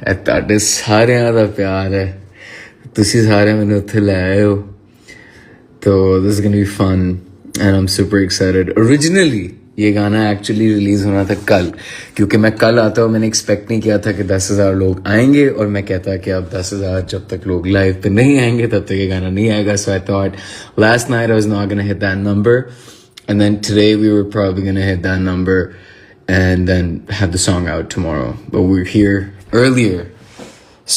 ਤੁਹਾਡੇ ਸਾਰਿਆਂ ਦਾ ਪਿਆਰ ਹੈ ਤੁਸੀਂ ਸਾਰੇ ਮੈਨੂੰ ਉੱਥੇ ਲੈ ਆਏ ਹੋ तो this is gonna be fun and I'm super excited. Originally ये गाना एक्चुअली रिलीज होना था कल क्योंकि मैं कल आता हूँ मैंने एक्सपेक्ट नहीं किया था कि 10,000 लोग आएंगे और मैं कहता कि अब 10,000 जब तक लोग लाइव पे नहीं आएंगे तब तक ये गाना नहीं आएगा. So I thought last night I was not gonna hit that number and then today we were probably gonna hit that number and then have the song out tomorrow. But we're here earlier,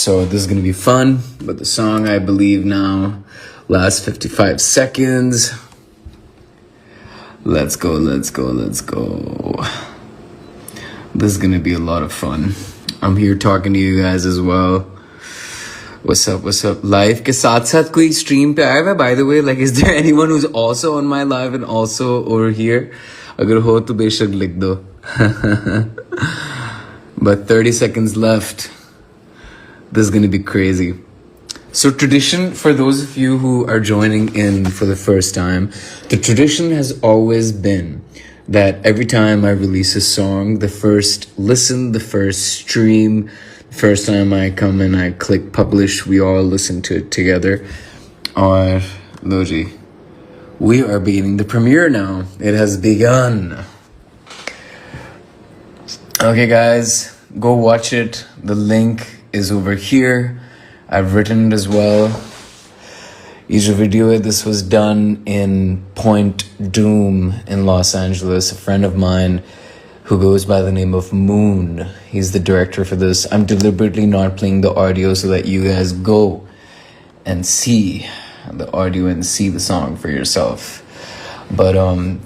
so this is gonna be fun. But the song I believe now last 55 seconds. Let's go. This is gonna be a lot of fun. I'm here talking to you guys as well. What's up? Live के साथ साथ कोई stream पे आया है by the way? Like, is there anyone who's also on my live and also over here? अगर हो तो बेशक लिख दो. But 30 seconds left. This is gonna be crazy. So tradition, for those of you who are joining in for the first time, the tradition has always been that every time I release a song, the first listen, the first stream, the first time I come and I click publish, we all listen to it together. Or, Loji, we are beginning the premiere now. It has begun. Okay guys, go watch it. The link is over here. I've written it as well. Is a video. This was done in Point Doom in Los Angeles. A friend of mine who goes by the name of Moon. He's the director for this. I'm deliberately not playing the audio so that you guys go and see the audio and see the song for yourself. But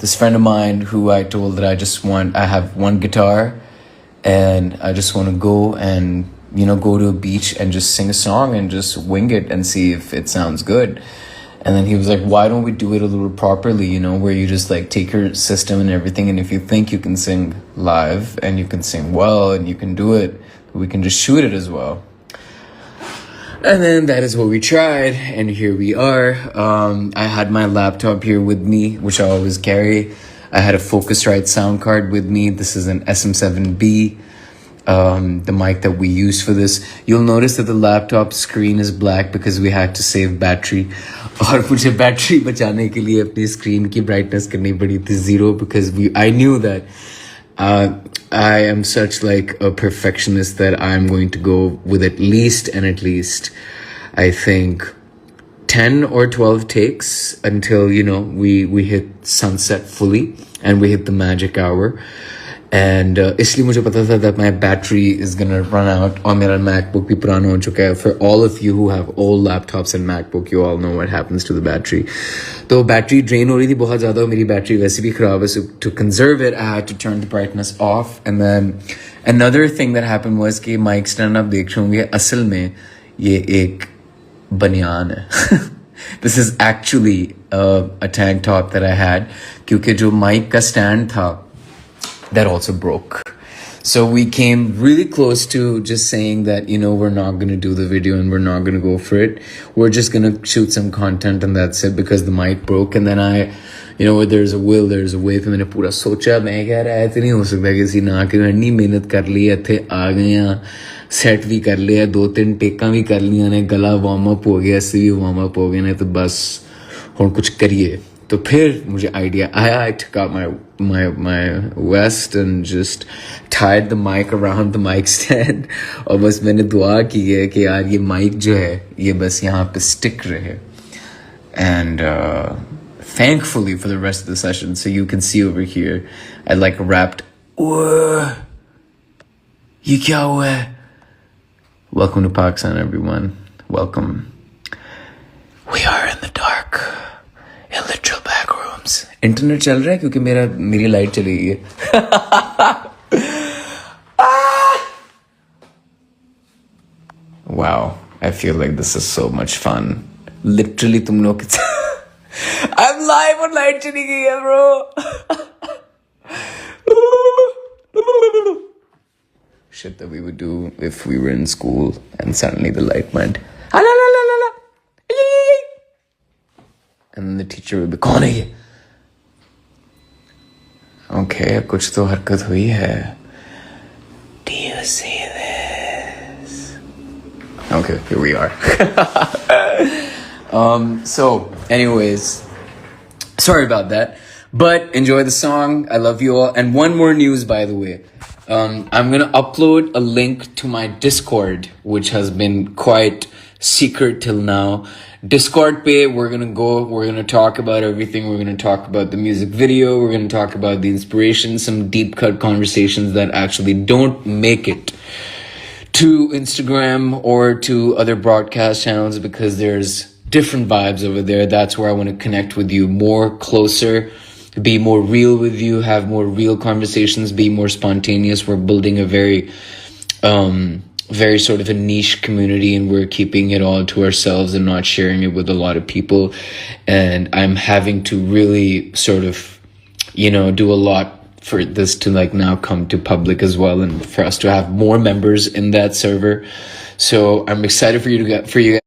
this friend of mine who I told that I have one guitar and I just want to go and go to a beach and just sing a song and just wing it and see if it sounds good. And then he was like, why don't we do it a little properly, where you just like take your system and everything, and if you think you can sing live and you can sing well and you can do it, we can just shoot it as well. And then that is what we tried, and here we are. I had my laptop here with me, which I always carry. I had a Focusrite sound card with me. This is an SM7B. The mic that we use for this. You'll notice that the laptop screen is black because we had to save battery. और मुझे battery बचाने के लिए अपनी screen की brightness करनी पड़ी थी 0 because I knew that I am such like a perfectionist that I'm going to go with at least I think 10 or 12 takes until we hit sunset fully and we hit the magic hour. And इसलिए मुझे पता था that my battery is gonna run out और मेरा MacBook भी पुराना हो चुका है. For all of you who have old laptops and MacBook, you all know what happens to the battery. तो battery drain हो रही थी बहुत ज़्यादा और मेरी battery वैसे भी ख़राब है. So to conserve it, I had to turn the brightness off. And then another thing that happened was कि mic stand आप देख रहे होंगे असल में ये एक बनियान है. This is actually a tank top that I had क्योंकि जो mic का stand था that also broke. So we came really close to just saying that, we're not going to do the video and we're not going to go for it. We're just going to shoot some content and that's it because the mic broke. And then where there's a will, there's a way. फिर मैंने पूरा सोचा मैं कह रहा है नहीं हो सकता किसी ना कि इतनी मेहनत कर ली इत्थे आ गए हैं सेट भी कर लिया 2-3 टेकां भी कर लिया ने गला वार्म अप हो गया ऐसे भी वार्म अप हो गए ने तो बस हुण कुछ करिए. तो फिर मुझे आइडिया आया. I took out my vest and just tied the mic around the mic stand और बस मैंने दुआ की है कि यार ये mic जो है ये बस यहाँ पे stick रहे. And thankfully for the rest of the session, so you can see over here, I like rapped. ये क्या हुआ है? Welcome to Pakistan, everyone. Welcome. We are in the dark. In literal back rooms. Internet चल रहा है क्योंकि मेरी light चली गई है. Wow, I feel like this is so much fun. Literally तुम लोग I'm live और लाइट चली गई है bro. Shit that we would do if we were in school and suddenly the light went. And then the teacher would be, कौन है ये? Okay, कुछ तो हरकत हुई है. Do you see this? Okay, here we are. So, anyways, sorry about that. But enjoy the song. I love you all. And one more news, by the way. I'm gonna upload a link to my Discord, which has been quite secret till now. Discord pay, we're gonna talk about everything. We're gonna talk about the music video. We're gonna talk about the inspiration, some deep cut conversations that actually don't make it to Instagram or to other broadcast channels because there's different vibes over there. That's where I want to connect with you more closer, be more real with you, have more real conversations, be more spontaneous. We're building a very sort of a niche community, and we're keeping it all to ourselves and not sharing it with a lot of people. And I'm having to really sort of, do a lot for this to like now come to public as well, and for us to have more members in that server. So I'm excited for you